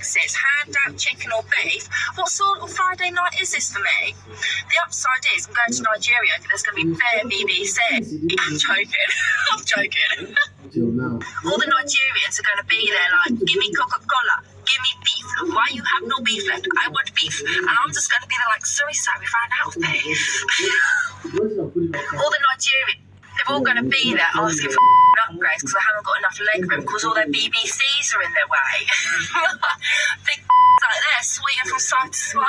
Brexit's hand out chicken or beef, what sort of Friday night is this for me? The upside is I'm going to Nigeria and there's going to be bare BBC. I'm joking. I'm joking. Till now. All the Nigerians are going to be there like, give me Coca-Cola, give me beef. Why you have no beef left? I want beef. And I'm just going to be there like, sorry, sir, we ran out of beef. All the Nigerians, they're all going to be there asking for upgrades because I haven't got enough leg room because all their BBCs are in their way. Big like that, swinging from side to side.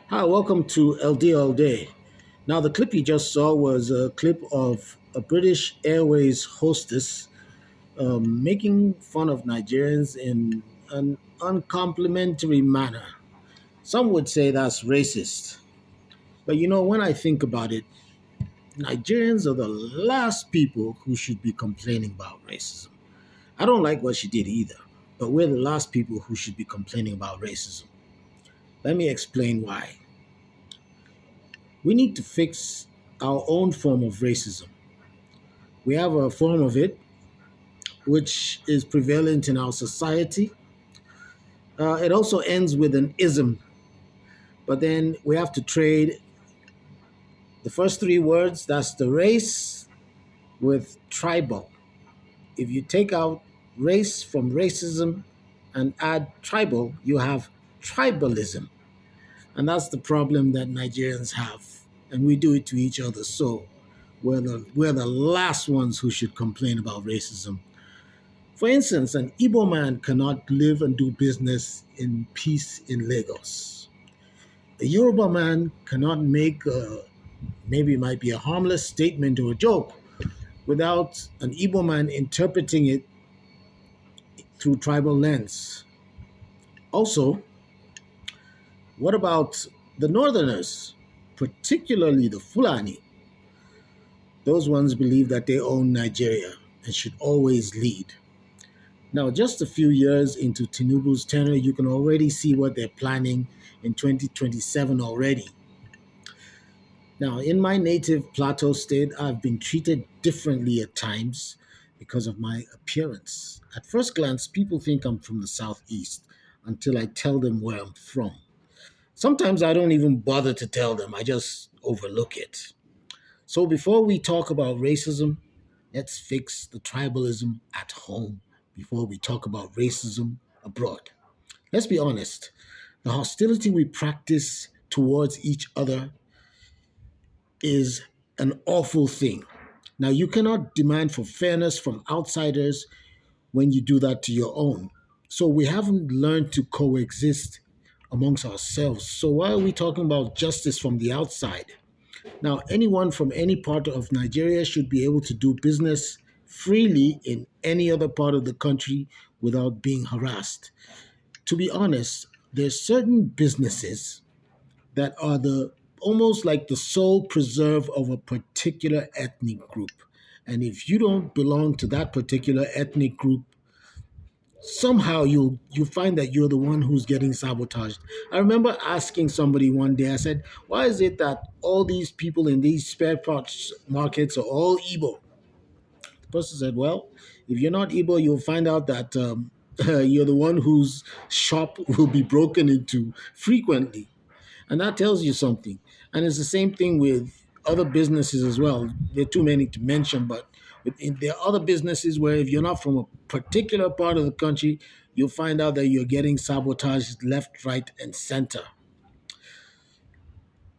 Hi, welcome to LD All Day. Now, the clip you just saw was a clip of a British Airways hostess making fun of Nigerians in an uncomplimentary manner. Some would say that's racist. But you know, when I think about it, Nigerians are the last people who should be complaining about racism. I don't like what she did either, but we're the last people who should be complaining about racism. Let me explain why. We need to fix our own form of racism. We have a form of it which is prevalent in our society. It also ends with an ism, but then we have to trade the first three words, that's the race, with tribal. If you take out race from racism and add tribal, you have tribalism. And that's the problem that Nigerians have. And we do it to each other. So we're the last ones who should complain about racism. For instance, an Igbo man cannot live and do business in peace in Lagos. A Yoruba man cannot make maybe it might be a harmless statement or a joke without an Igbo man interpreting it through tribal lens. Also, what about the Northerners, particularly the Fulani? Those ones believe that they own Nigeria and should always lead. Now, just a few years into Tinubu's tenure, you can already see what they're planning in 2027 already. Now, in my native Plateau state, I've been treated differently at times because of my appearance. At first glance, people think I'm from the Southeast until I tell them where I'm from. Sometimes I don't even bother to tell them, I just overlook it. So before we talk about racism, let's fix the tribalism at home before we talk about racism abroad. Let's be honest, the hostility we practice towards each other is an awful thing. Now, you cannot demand for fairness from outsiders when you do that to your own. So we haven't learned to coexist amongst ourselves. So why are we talking about justice from the outside? Now, anyone from any part of Nigeria should be able to do business freely in any other part of the country without being harassed. To be honest, there's certain businesses that are almost like the sole preserve of a particular ethnic group. And if you don't belong to that particular ethnic group, somehow you find that you're the one who's getting sabotaged. I remember asking somebody one day, I said, why is it that all these people in these spare parts markets are all Igbo? The person said, well, if you're not Igbo, you'll find out that you're the one whose shop will be broken into frequently. And that tells you something. And it's the same thing with other businesses as well. There are too many to mention, but there are other businesses where if you're not from a particular part of the country, you'll find out that you're getting sabotaged left, right, and center.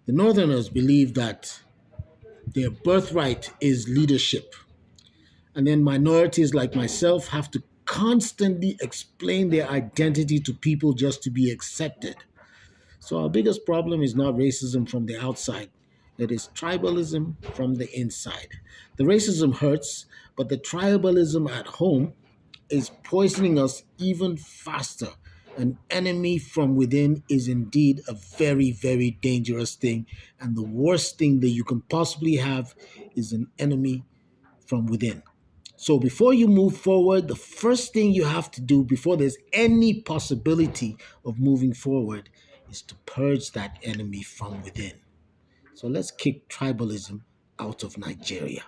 The Northerners believe that their birthright is leadership. And then minorities like myself have to constantly explain their identity to people just to be accepted. So our biggest problem is not racism from the outside. It is tribalism from the inside. The racism hurts, but the tribalism at home is poisoning us even faster. An enemy from within is indeed a very, very dangerous thing. And the worst thing that you can possibly have is an enemy from within. So before you move forward, the first thing you have to do before there's any possibility of moving forward is to purge that enemy from within. So let's kick tribalism out of Nigeria.